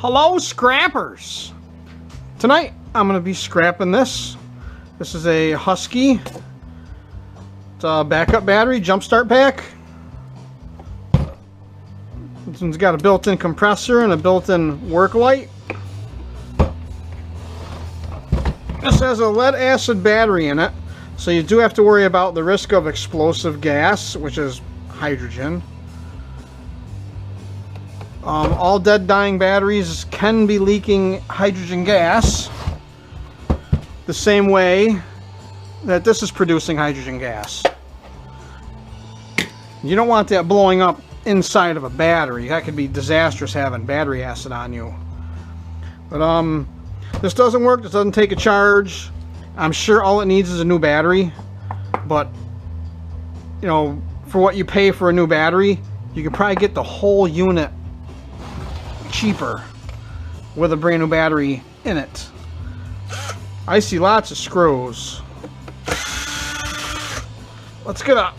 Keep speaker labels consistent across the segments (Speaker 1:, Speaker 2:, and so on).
Speaker 1: Hello, scrappers! Tonight I'm going to be scrapping this. This is a Husky. It's a backup battery jump start pack. This one's got a built-in compressor and a built-in work light. This has a lead acid battery in it, so you do have to worry about the risk of explosive gas, which is hydrogen. All dead dying batteries can be leaking hydrogen gas the same way that this is producing hydrogen gas. You don't want that blowing up inside of a battery. That could be disastrous, having battery acid on you. But this doesn't work. This doesn't take a charge. I'm sure all it needs is a new battery, but you know, for what you pay for a new battery, you could probably get the whole unit cheaper with a brand new battery in it. I see lots of screws. Let's get a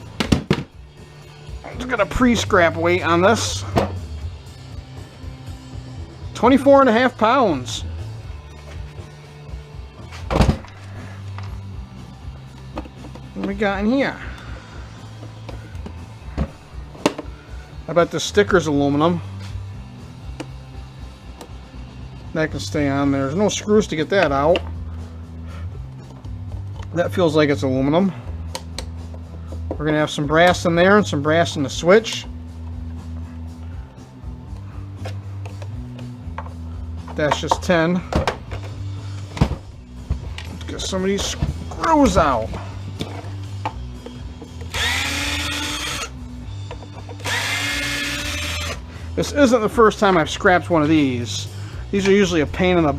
Speaker 1: pre-scrap weight on this. 24.5 pounds. What we got in here? I bet the sticker's aluminum. That can stay on there. There's no screws to get that out. That feels like it's aluminum. We're going to have some brass in there and some brass in the switch. That's just 10. Let's get some of these screws out. This isn't the first time I've scrapped one of these. These are usually a pain in the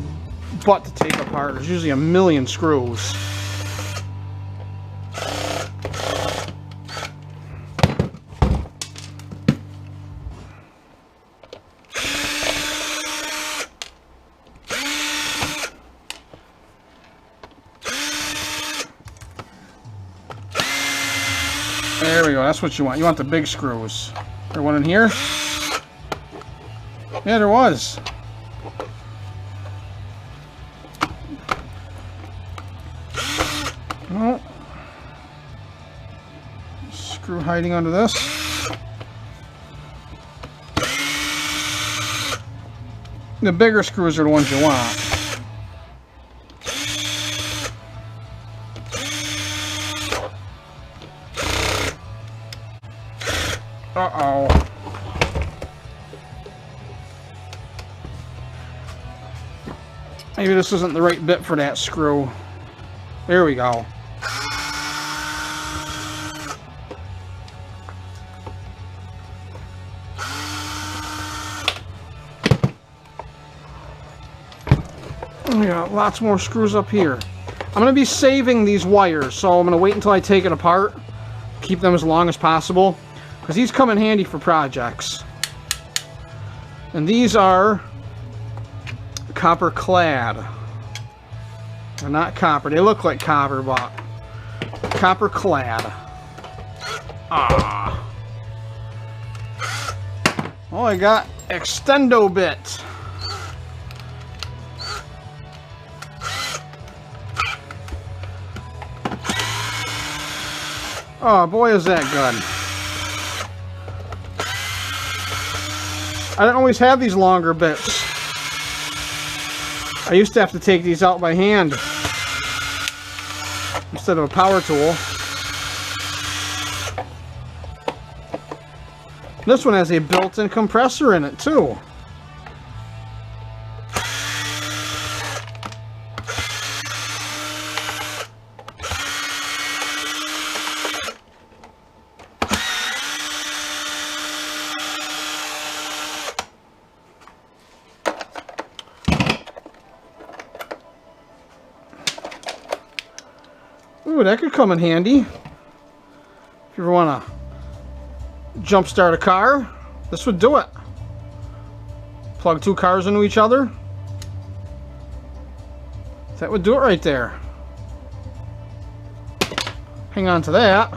Speaker 1: butt to take apart. There's usually a million screws. There we go. That's what you want. You want the big screws. There one in here? Yeah, there was. Oh. Screw hiding under this. The bigger screws are the ones you want. Uh-oh. Maybe this isn't the right bit for that screw. There we go. We got lots more screws up here. I'm going to be saving these wires, so I'm going to wait until I take it apart. Keep them as long as possible, because these come in handy for projects. And these are copper clad. They're not copper. They look like copper, but copper clad. Ah. Oh, I got Extendo Bits. Oh boy, is that good. I don't always have these longer bits. I used to have to take these out by hand instead of a power tool. This one has a built-in compressor in it too. Ooh, that could come in handy. If you ever want to jump start a car, this would do it. Plug two cars into each other. That would do it right there. Hang on to that.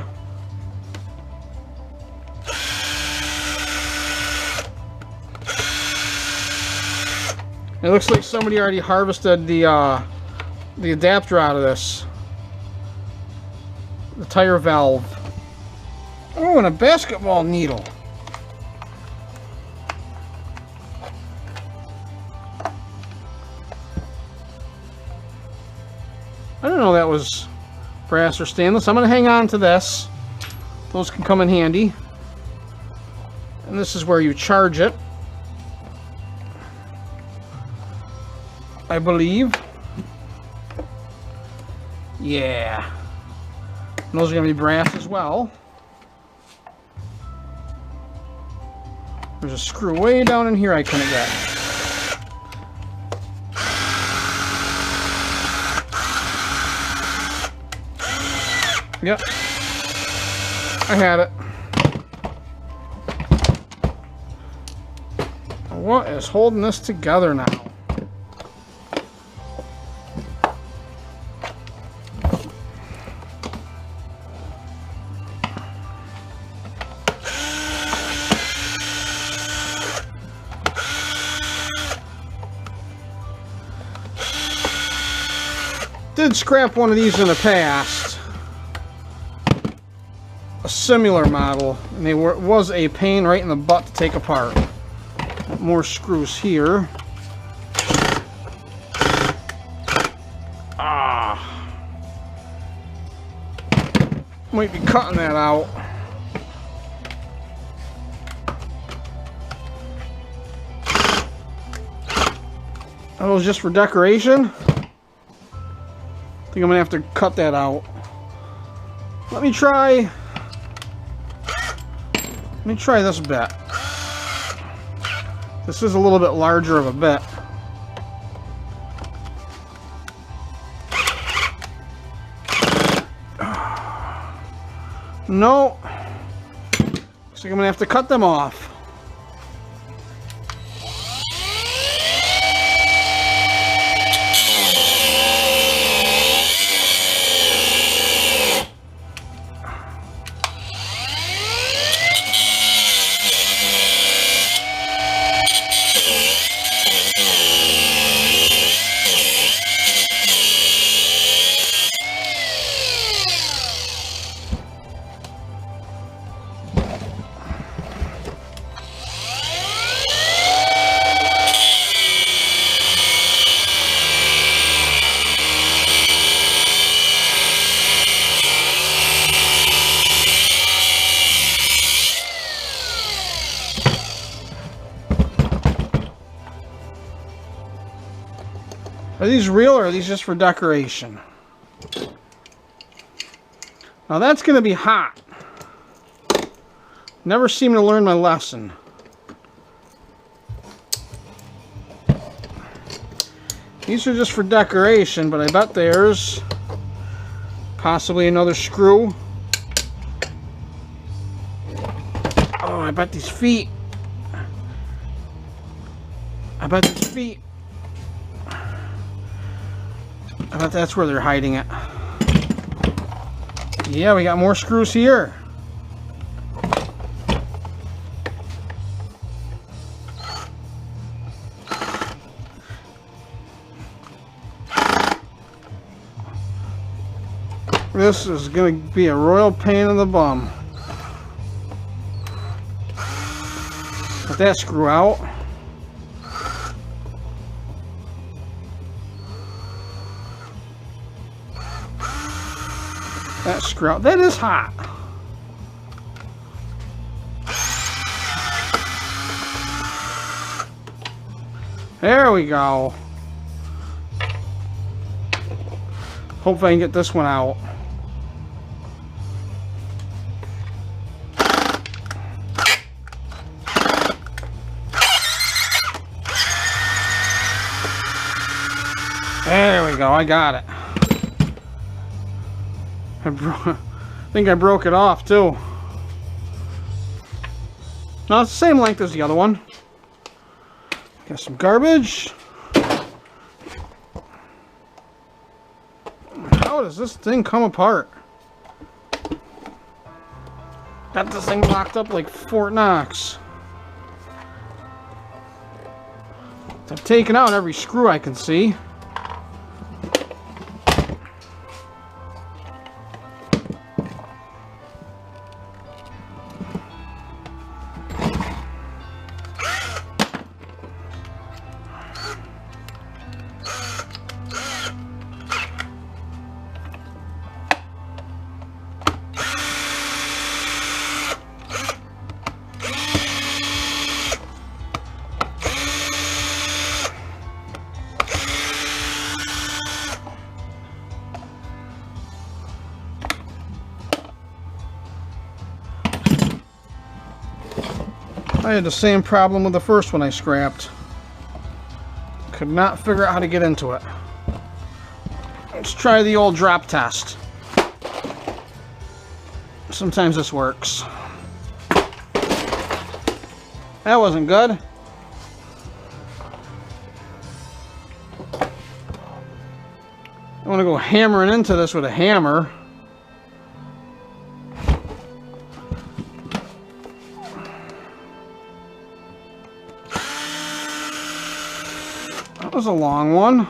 Speaker 1: It looks like somebody already harvested the adapter out of this. The tire valve. Oh, and a basketball needle. I don't know that was brass or stainless. I'm going to hang on to this. Those can come in handy. And this is where you charge it, I believe. Yeah. And those are going to be brass as well. There's a screw way down in here I couldn't get. Yep. I had it. What is holding this together now? Did scrap one of these in the past. A similar model, and they was a pain right in the butt to take apart. More screws here. Might be cutting that out. That was just for decoration. I think I'm gonna have to cut that out. Let me try this bit. This is a little bit larger of a bit. No. Looks like I'm gonna have to cut them off. Are these real or are these just for decoration? Now that's going to be hot. Never seem to learn my lesson. These are just for decoration, but I bet there's possibly another screw. Oh, I bet these feet. I bet these feet. I bet that's where they're hiding it. Yeah, we got more screws here. This is going to be a royal pain in the bum. Put that screw out. That screw out. That is hot. There we go. Hopefully I can get this one out. There we go. I got it. I think I broke it off too. No, it's the same length as the other one. Got some garbage. How does this thing come apart? Got this thing locked up like Fort Knox. I've taken out every screw I can see. I had the same problem with the first one I scrapped. Could not figure out how to get into it. Let's try the old drop test. Sometimes this works. That wasn't good. I want to go hammering into this with a hammer. That was a long one.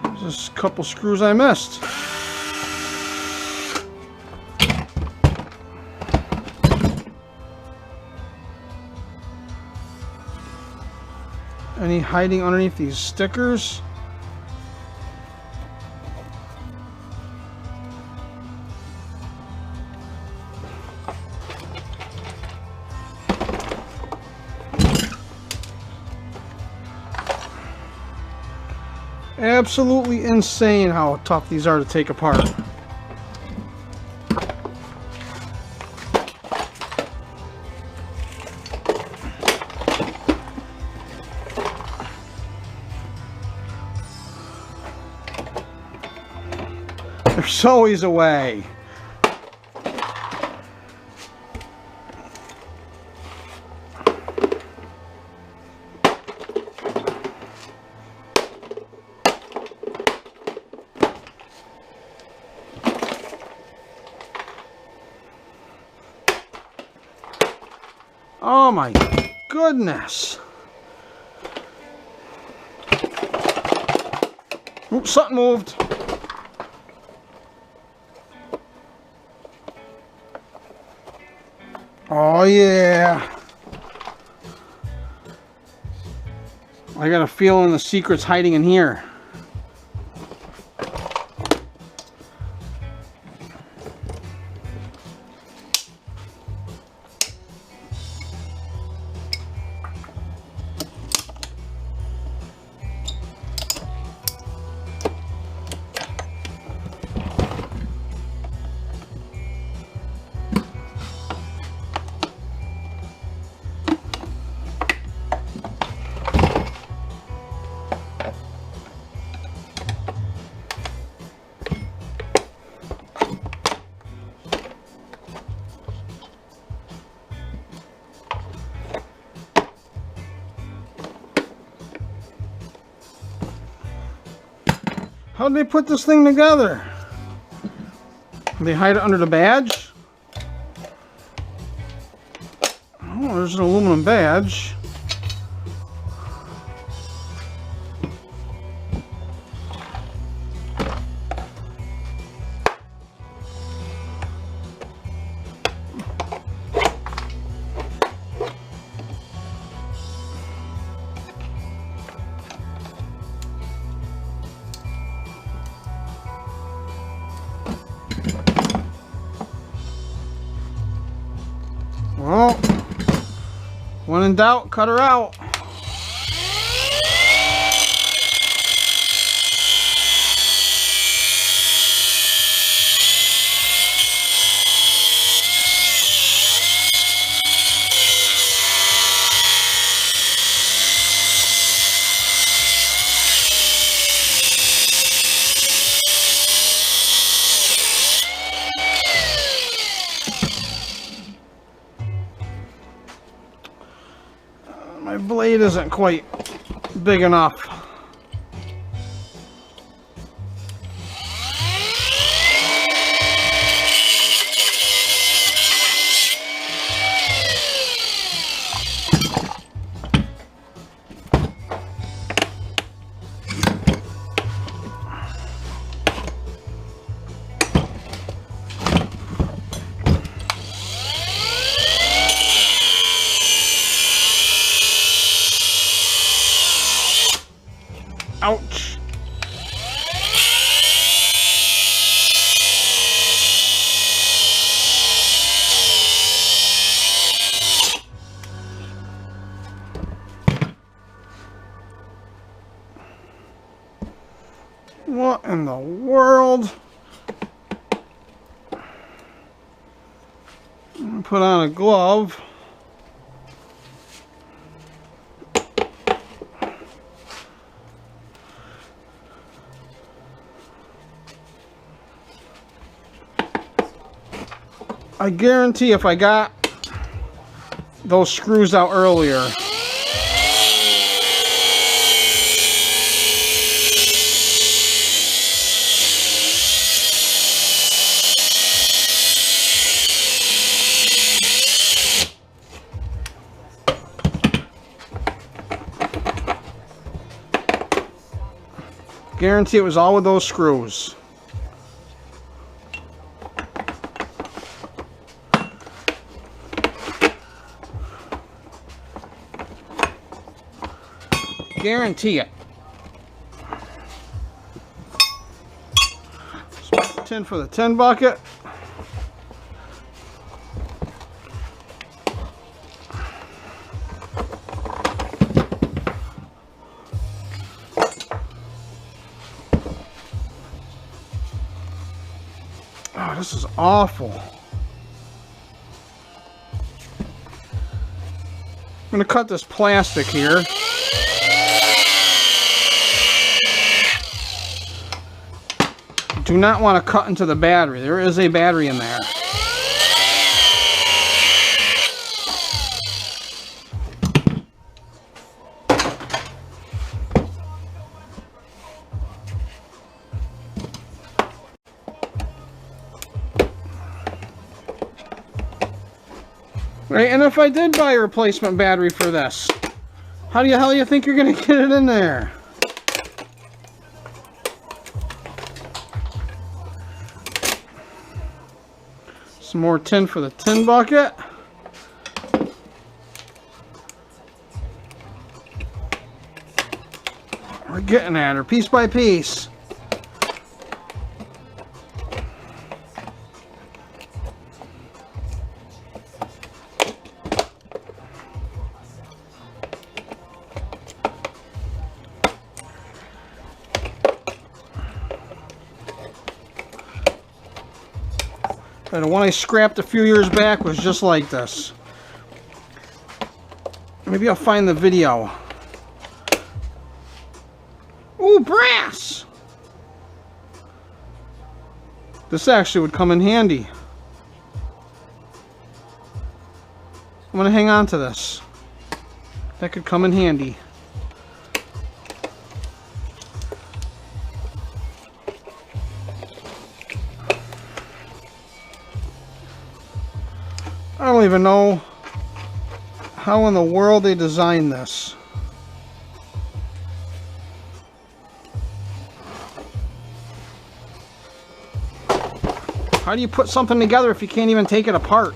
Speaker 1: There's just a couple screws I missed. Any hiding underneath these stickers? Absolutely insane how tough these are to take apart. There's always a way. Oh my goodness. Oops, something moved. Oh yeah. I got a feeling the secret's hiding in here. How did they put this thing together? Did they hide it under the badge? Oh, there's an aluminum badge. Well, when in doubt, cut her out. My blade isn't quite big enough. in the world? Put on a glove. I guarantee if I got those screws out earlier, guarantee it was all with those screws. Guarantee it. Tin for the tin bucket. Oh, this is awful. I'm going to cut this plastic here. Do not want to cut into the battery. There is a battery in there. Right, and if I did buy a replacement battery for this, how the hell do you think you're going to get it in there? Some more tin for the tin bucket. We're getting at her piece by piece. And the one I scrapped a few years back was just like this. Maybe I'll find the video. Ooh, brass! This actually would come in handy. I'm going to hang on to this. That could come in handy. I don't even know how in the world they designed this. How do you put something together if you can't even take it apart?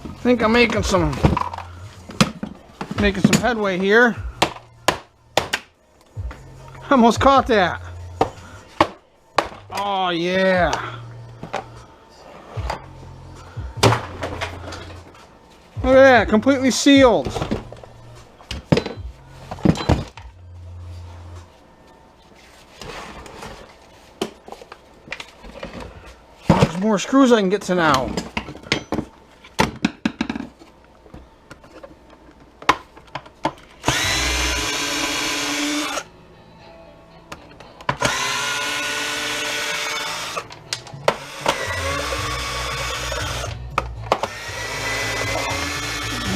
Speaker 1: I think I'm making some headway here. Almost caught that. Oh yeah. Look at that, completely sealed. There's more screws I can get to now.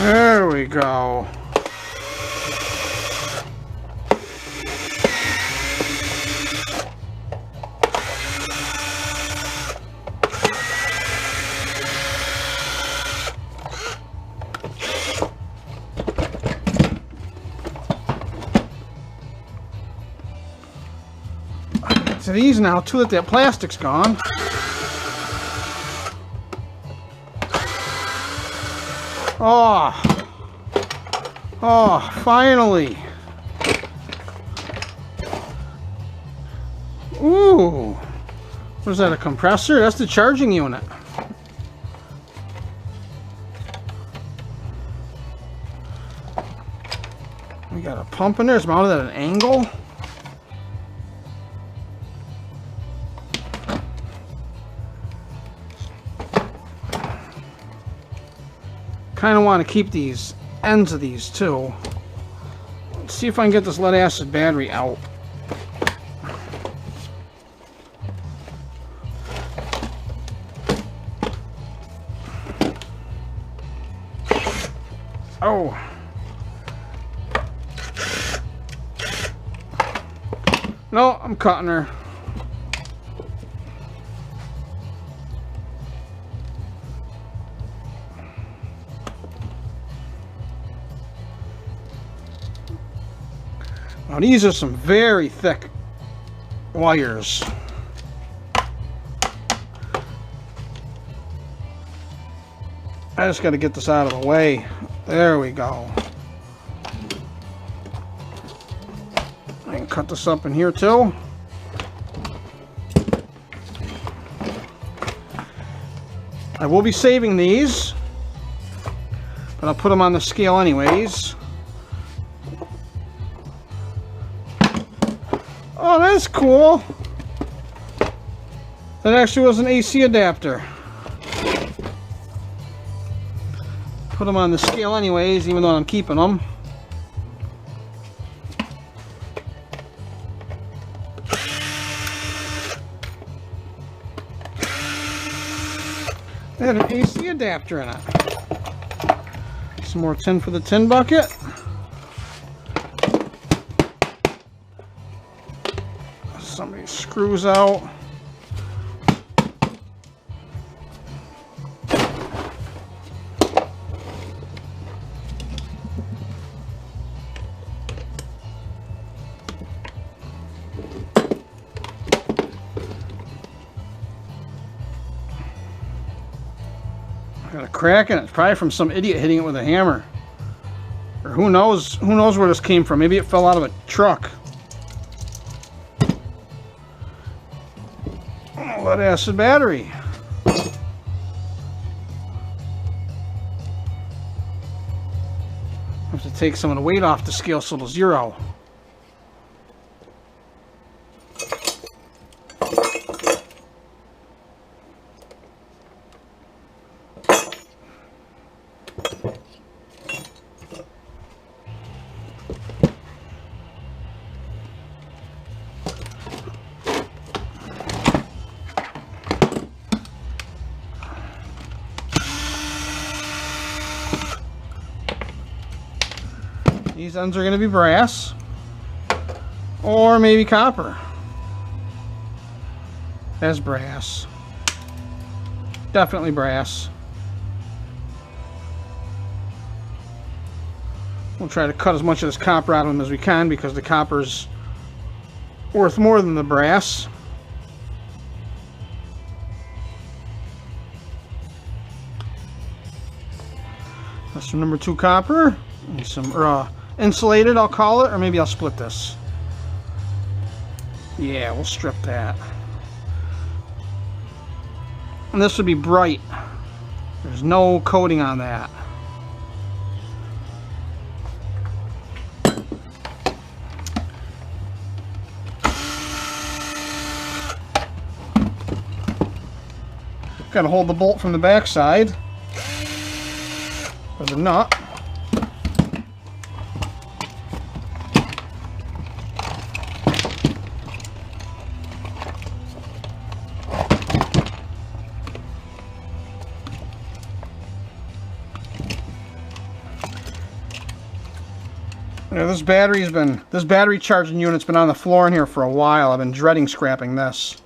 Speaker 1: There we go. To these now too that plastic's gone. Oh, Oh, finally. Ooh. What is that, a compressor? That's the charging unit. We got a pump in there. It's mounted at an angle. Kind of want to keep these ends of these too. Let's see if I can get this lead acid battery out. Oh. No, I'm cutting her. Now these are some very thick wires. I just got to get this out of the way. There we go. I can cut this up in here too. I will be saving these, but I'll put them on the scale anyways. Oh, that's cool. That actually was an AC adapter. Put them on the scale anyways, even though I'm keeping them. They had an AC adapter in it. Some more tin for the tin bucket. Some of these screws out. Got a crack in it. It's probably from some idiot hitting it with a hammer. Or who knows where this came from. Maybe it fell out of a truck. Oh, lead acid battery. I have to take some of the weight off the scale so it'll zero. These ends are going to be brass, or maybe copper. That's brass. Definitely brass. We'll try to cut as much of this copper out of them as we can because the copper's worth more than the brass. That's some number 2 copper and some insulated, I'll call it, or maybe I'll split this. Yeah, we'll strip that. And this would be bright. There's no coating on that. Got to hold the bolt from the back side with the nut. Yeah, this battery charging unit's been on the floor in here for a while. I've been dreading scrapping this.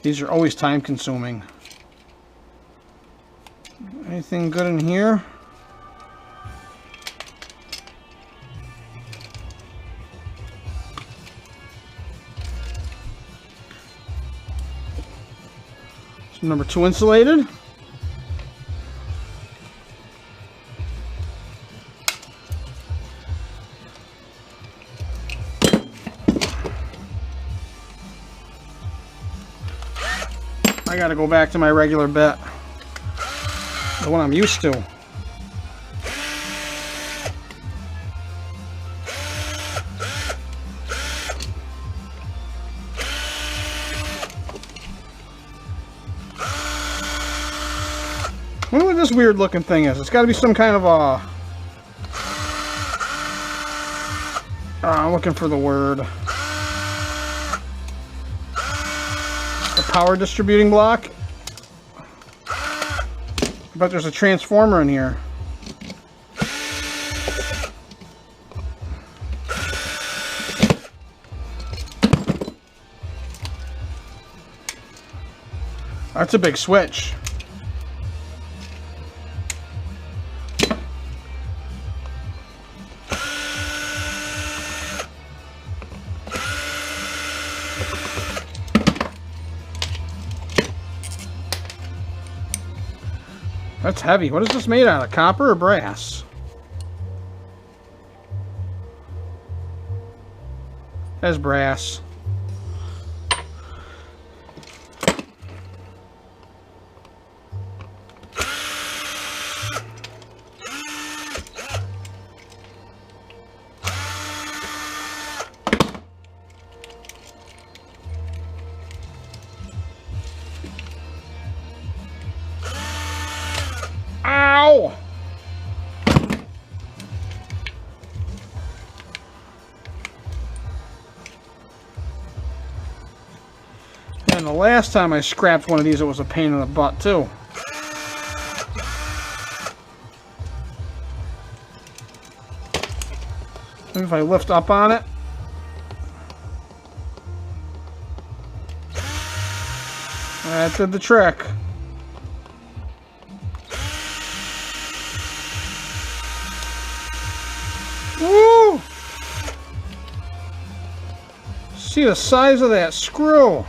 Speaker 1: These are always time consuming. Anything good in here? Some number 2 insulated. I gotta go back to my regular bit. The one I'm used to. I wonder what this weird looking thing is. It's got to be some kind of a... I'm looking for the word. A power distributing block. But there's a transformer in here. That's a big switch. That's heavy. What is this made out of? Copper or brass? That's brass. Ow! And the last time I scrapped one of these, it was a pain in the butt, too. Maybe if I lift up on it. That did the trick. Woo! See the size of that screw.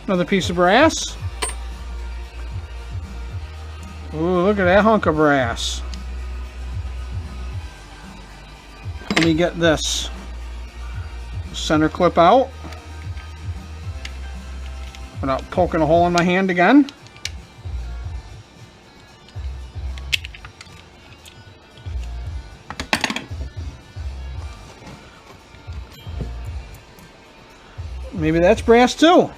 Speaker 1: Another piece of brass. Ooh, look at that hunk of brass. Let me get this center clip out without poking a hole in my hand again. Maybe that's brass too.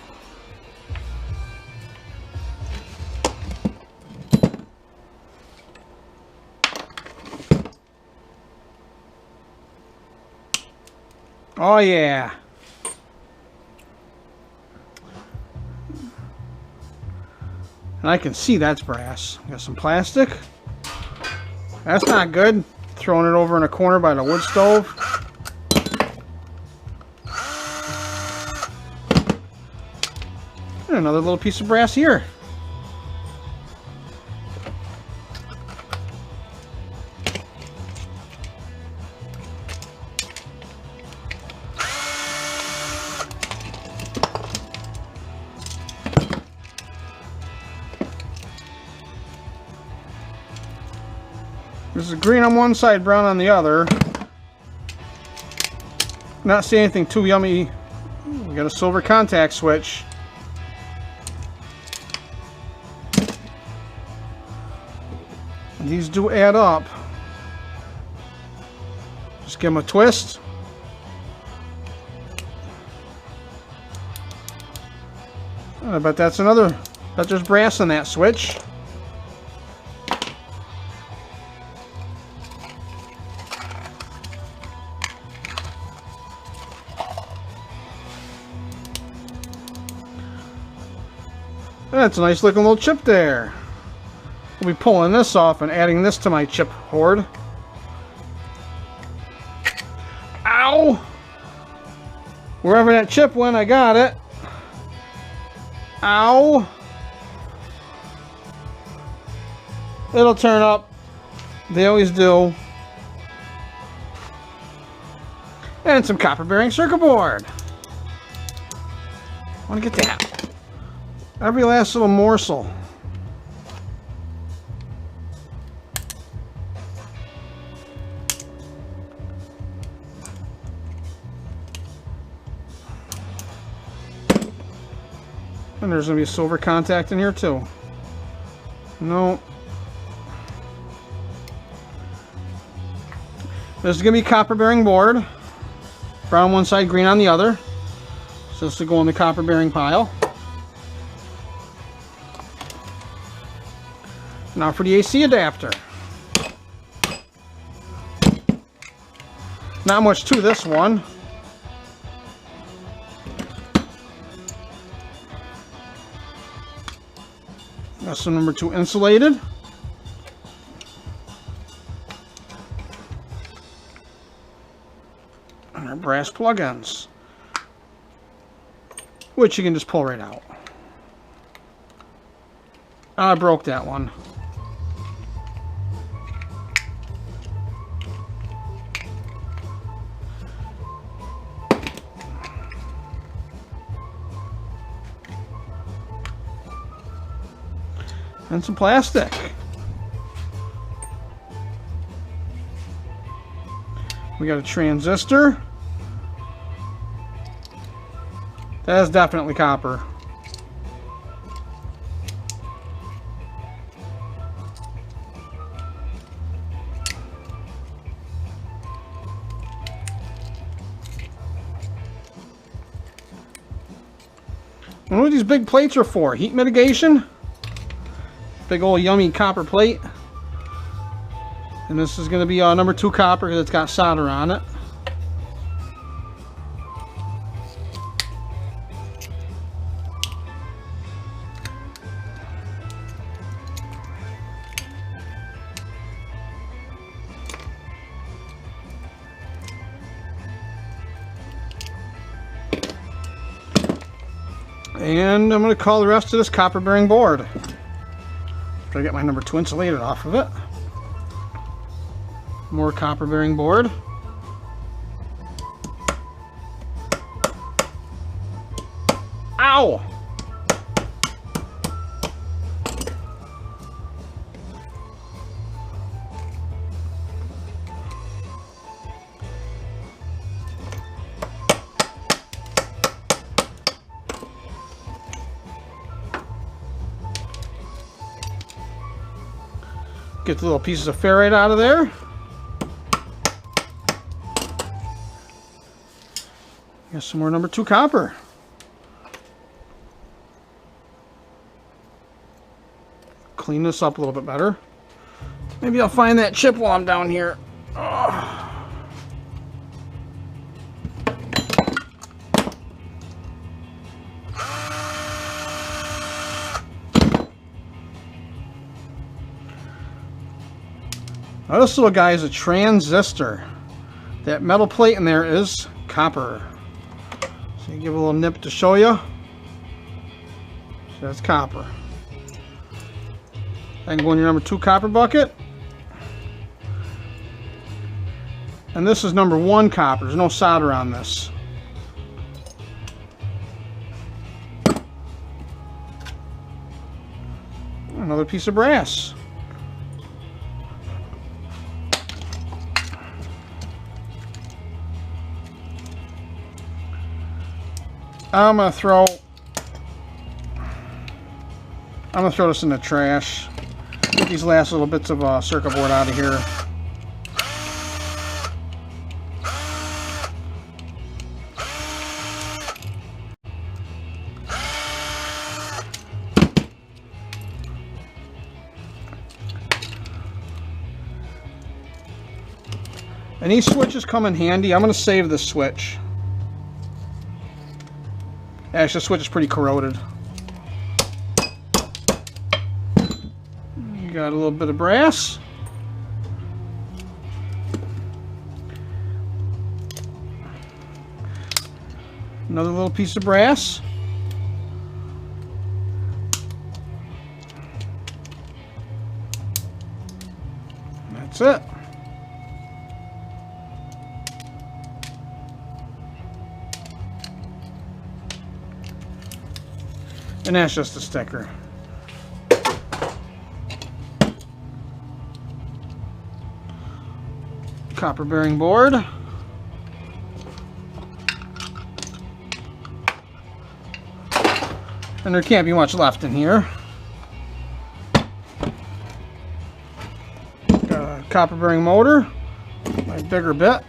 Speaker 1: Oh yeah. And I can see that's brass. Got some plastic. That's not good. Throwing it over in a corner by the wood stove. And another little piece of brass here. This is green on one side, brown on the other. Not seeing anything too yummy. We got a silver contact switch. And these do add up. Just give them a twist. I bet that's another. Bet there's brass in that switch. That's a nice looking little chip there. We'll be pulling this off and adding this to my chip hoard. Ow! Wherever that chip went, I got it. Ow! It'll turn up. They always do. And some copper bearing circuit board. I want to get that. Every last little morsel. And there's going to be a silver contact in here too. No. This is going to be copper bearing board. Brown one side, green on the other. So this will go in the copper bearing pile. Now for the AC adapter. Not much to this one. That's the number 2 insulated. And our brass plug-ins, which you can just pull right out. I broke that one. And some plastic. We got a transistor. That is definitely copper. I wonder what these big plates are for. Heat mitigation? Big old yummy copper plate. And this is going to be number 2 copper because it's got solder on it. And I'm going to call the rest of this copper bearing board. After I get my number 2 insulated off of it. More copper bearing board. Ow! Get the little pieces of ferrite out of there. Got some more number 2 copper. Clean this up a little bit better. Maybe I'll find that chip while I'm down here. Oh. Now this little guy is a transistor. That metal plate in there is copper. So you give a little nip to show you. So that's copper. I can go in your number 2 copper bucket. And this is number 1 copper. There's no solder on this. Another piece of brass. I'm gonna throw this in the trash. Get these last little bits of circuit board out of here. And these switches come in handy. I'm gonna save this switch. Actually, the switch is pretty corroded. You got a little bit of brass. Another little piece of brass. That's it. And that's just a sticker. Copper bearing board. And there can't be much left in here. Got a copper bearing motor, my bigger bit.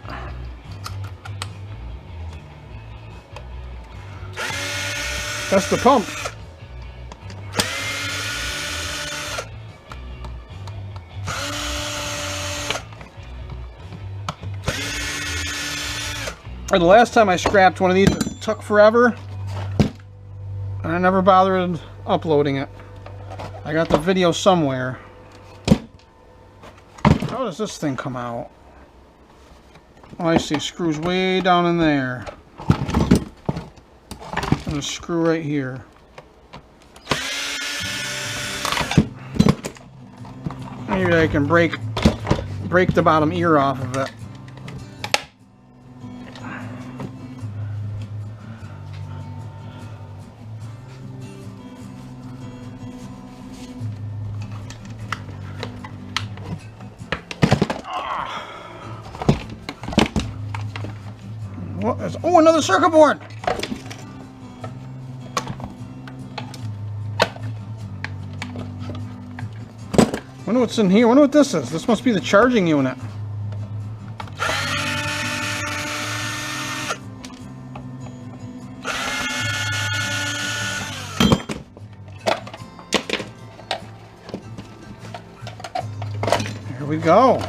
Speaker 1: That's the pump. The last time I scrapped one of these, it took forever, and I never bothered uploading it. I got the video somewhere. How does this thing come out? Oh, I see. Screws way down in there. And a screw right here. Maybe I can break the bottom ear off of it. What is, oh, another circuit board! Wonder what's in here. Wonder what this is. This must be the charging unit. Here we go.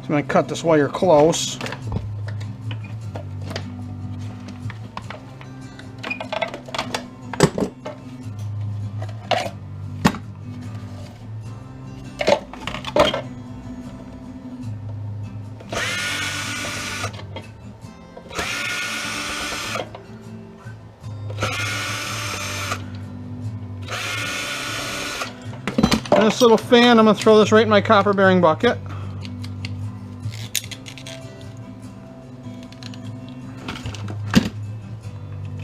Speaker 1: So I'm going to cut this wire close. And this little fan, I'm going to throw this right in my copper bearing bucket.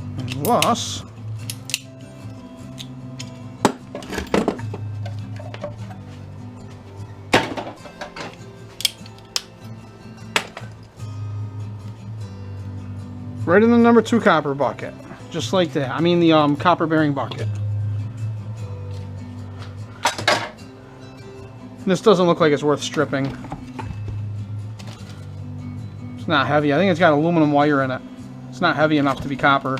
Speaker 1: And thus, right in the number 2 copper bucket. Just like that. I mean the copper bearing bucket. This doesn't look like it's worth stripping. It's not heavy. I think it's got aluminum wire in it. It's not heavy enough to be copper.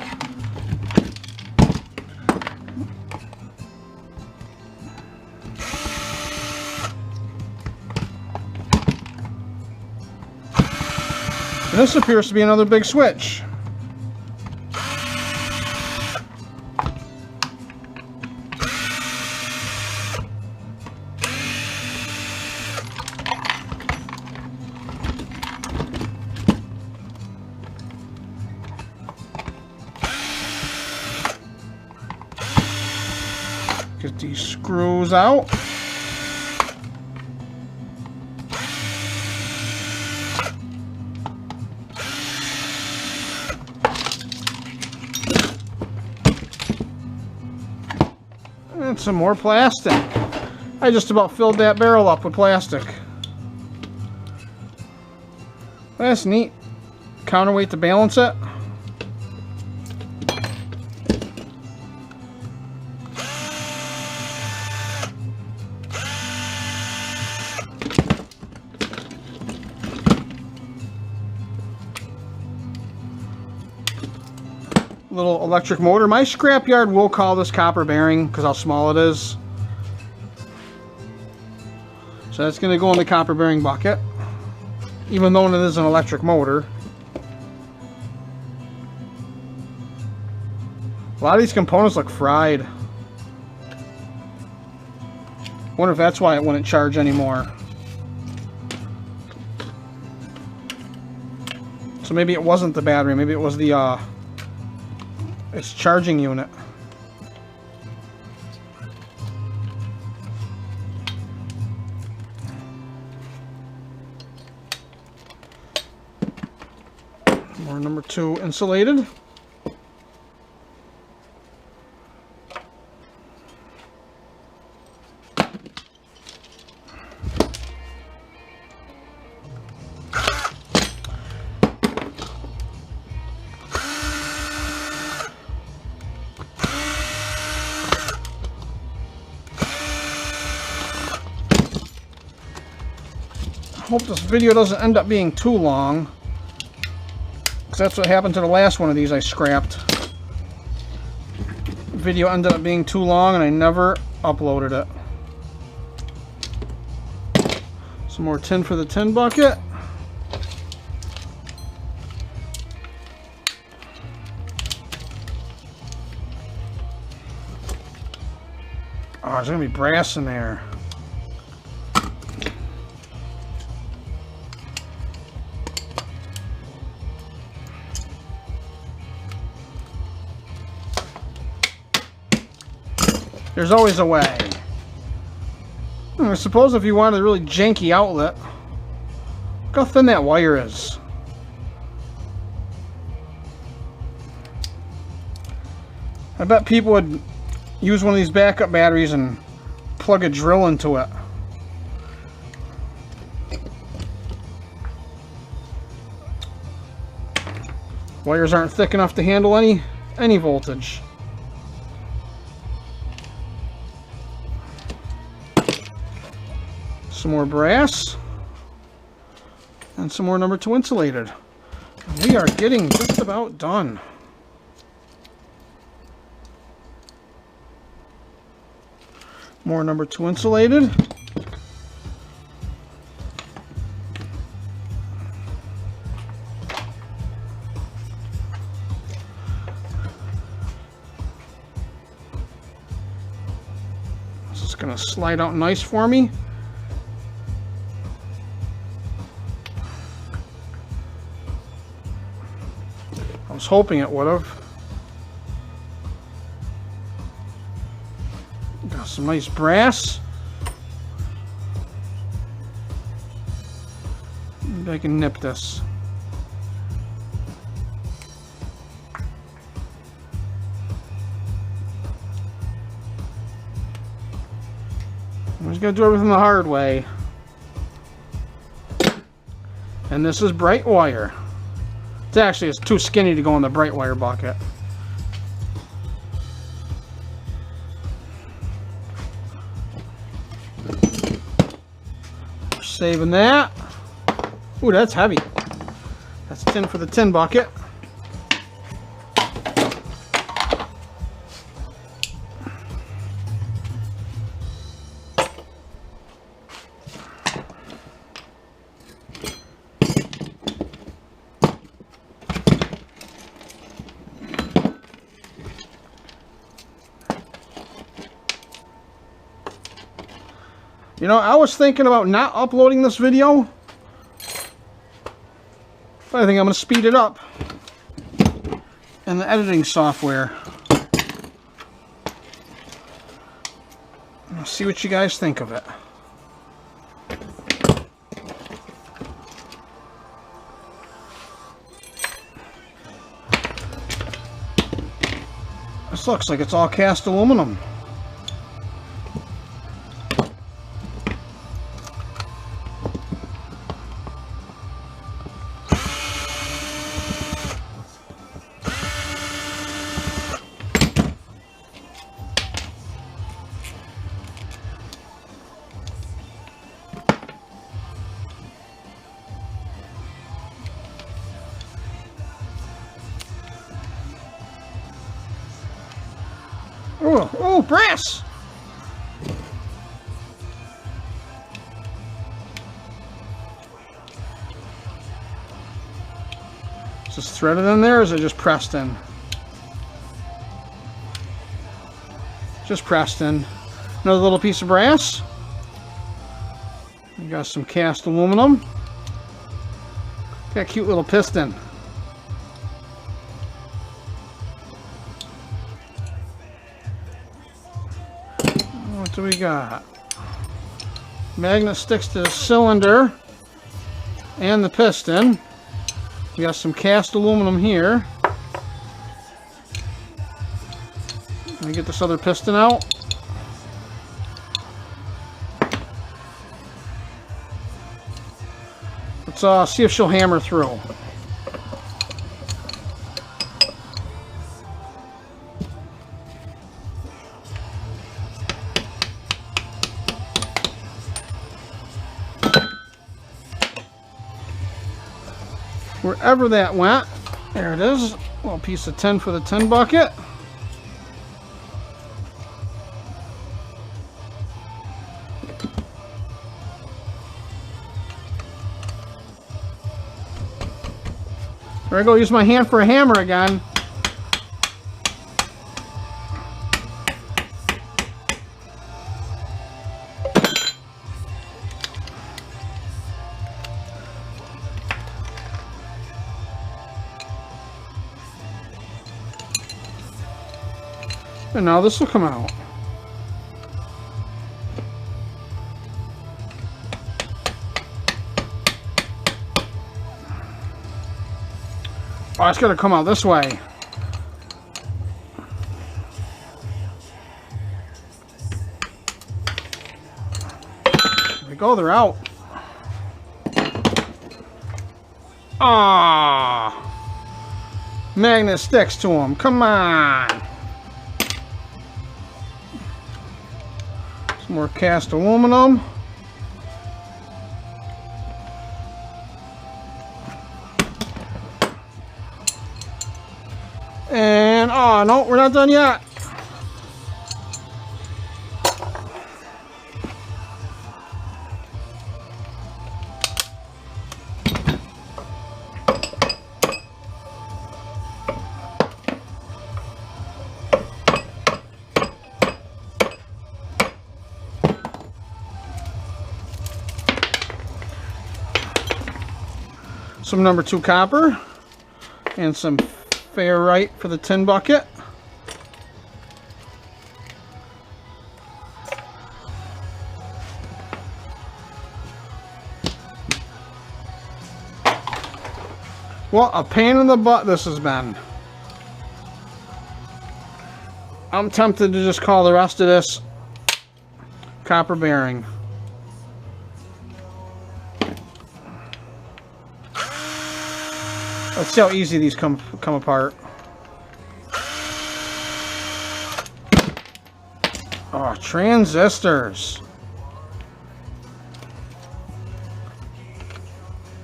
Speaker 1: And this appears to be another big switch. Get these screws out. And some more plastic. I just about filled that barrel up with plastic. That's neat. Counterweight to balance it. Little electric motor. My scrapyard will call this copper bearing because how small it is. So that's going to go in the copper bearing bucket, even though it is an electric motor. A lot of these components look fried. Wonder if that's why it wouldn't charge anymore. So maybe it wasn't the battery. Maybe it was the its charging unit. More number 2 insulated. Hope this video doesn't end up being too long, because that's what happened to the last one of these I scrapped. The video ended up being too long and I never uploaded it. Some more tin for the tin bucket. Oh, there's gonna be brass in there. There's always a way. I suppose if you wanted a really janky outlet, look how thin that wire is. I bet people would use one of these backup batteries and plug a drill into it. Wires aren't thick enough to handle any voltage. Some more brass and some more number 2 insulated. We are getting just about done. More number 2 insulated. This is going to slide out nice for me. I was hoping it would have. Got some nice brass. Maybe I can nip this. I'm just gonna do everything the hard way. And this is bright wire. It's too skinny to go in the bright wire bucket. Saving that. Ooh, that's heavy. That's tin for the tin bucket. You know, I was thinking about not uploading this video, but I think I'm going to speed it up in the editing software. I'll see what you guys think of it. This looks like it's all cast aluminum. Oh, brass! Is this threaded in there, or is it just pressed in? Just pressed in. Another little piece of brass. We got some cast aluminum. Got a cute little piston. What do we got? Magnet sticks to the cylinder and the piston. We got some cast aluminum here. Let me get this other piston out. Let's see if she'll hammer through. wherever that went. There it is. A little piece of tin for the tin bucket. There I go, use my hand for a hammer again. And now this will come out. Oh, it's got to come out this way. There we go, they're out. Ah, magnet sticks to them. Come on. Some more cast aluminum. And, oh no, we're not done yet. Some number 2 copper and some ferrite for the tin bucket. What a pain in the butt this has been. I'm tempted to just call the rest of this copper bearing. Let's see how easy these come apart. Oh, transistors.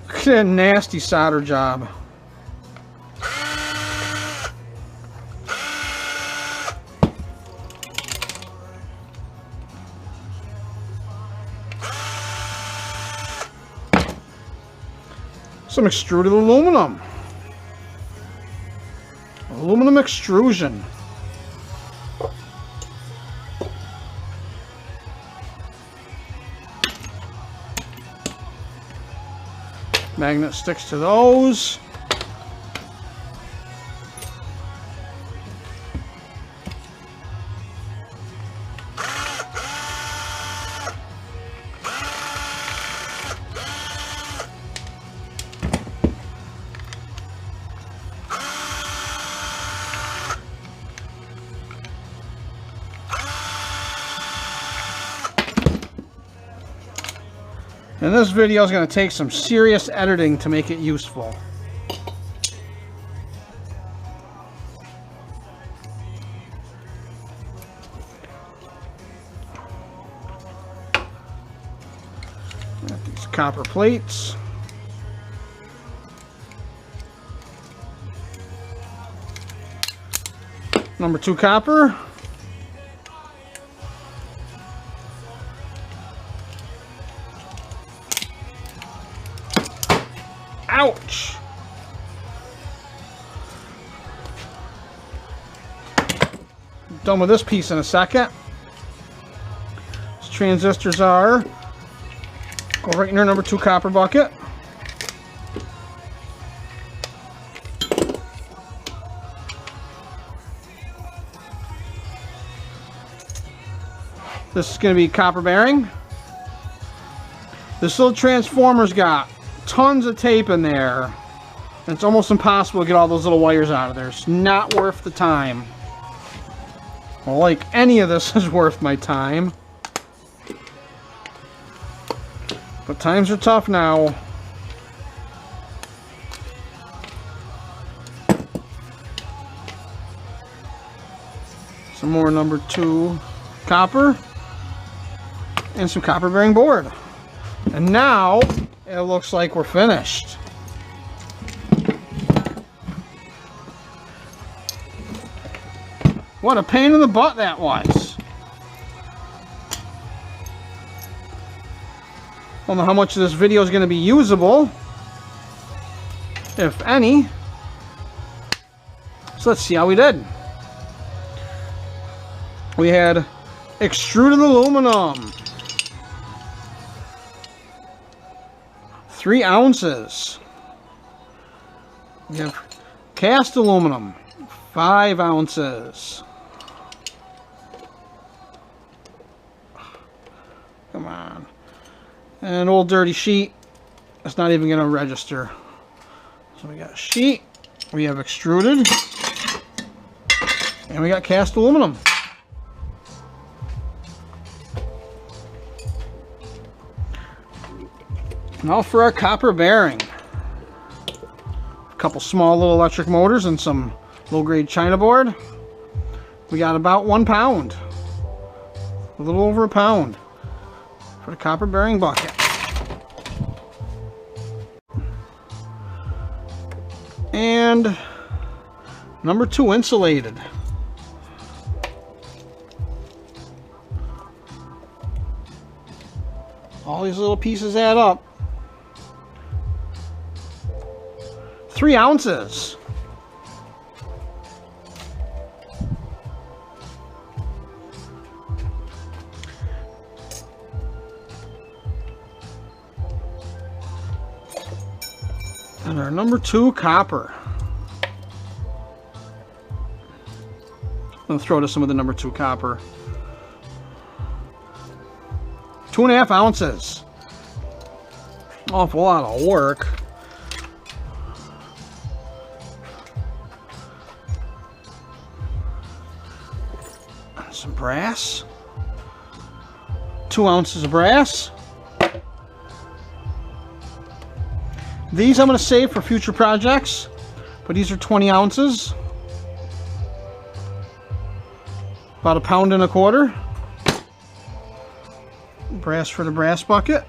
Speaker 1: Look at that nasty solder job. Some extruded aluminum. Aluminum extrusion. Magnet sticks to those. And this video is going to take some serious editing to make it useful. Got these copper plates. Number 2 copper. Ouch! Done with this piece in a second. These transistors are. Go right in our number 2 copper bucket. This is going to be copper bearing. This little transformer's got tons of tape in there. And it's almost impossible to get all those little wires out of there. It's not worth the time. Well, like any of this is worth my time. But times are tough now. Some more number 2 copper. And some copper bearing board. And now it looks like we're finished. What a pain in the butt that was. I don't know how much of this video is going to be usable, if any. So let's see how we did. We had extruded aluminum, 3 ounces. We have cast aluminum, 5 ounces. Come on. And old dirty sheet. It's not even going to register. So we got sheet, we have extruded, and we got cast aluminum. Now for our copper bearing. A couple small little electric motors and some low-grade China board. We got about 1 pound. A little over a pound for the copper bearing bucket. And number 2 insulated. All these little pieces add up. 3 ounces. And our number 2 copper. I'm going to throw to some of the number 2 copper. 2.5 ounces. Awful lot of work. Some brass. 2 ounces of brass. These I'm going to save for future projects, but these are 20 ounces. About 1.25 pounds. Brass for the brass bucket.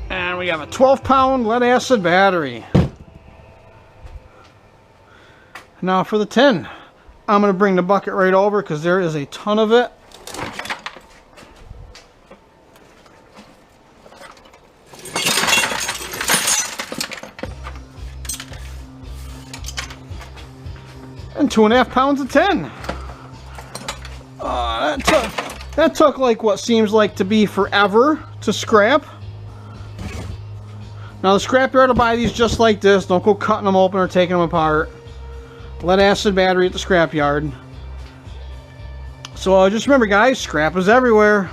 Speaker 1: And we have a 12-pound lead acid battery. Now for the tin. I'm going to bring the bucket right over because there is a ton of it. And 2.5 pounds of tin. That took like what seems like to be forever to scrap. Now the scrapyard will buy these just like this. Don't go cutting them open or taking them apart. Lead acid battery at the scrapyard. So just remember guys, scrap is everywhere.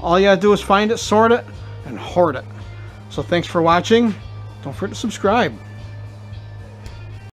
Speaker 1: All you gotta do is find it, sort it, and hoard it. So thanks for watching. Don't forget to subscribe.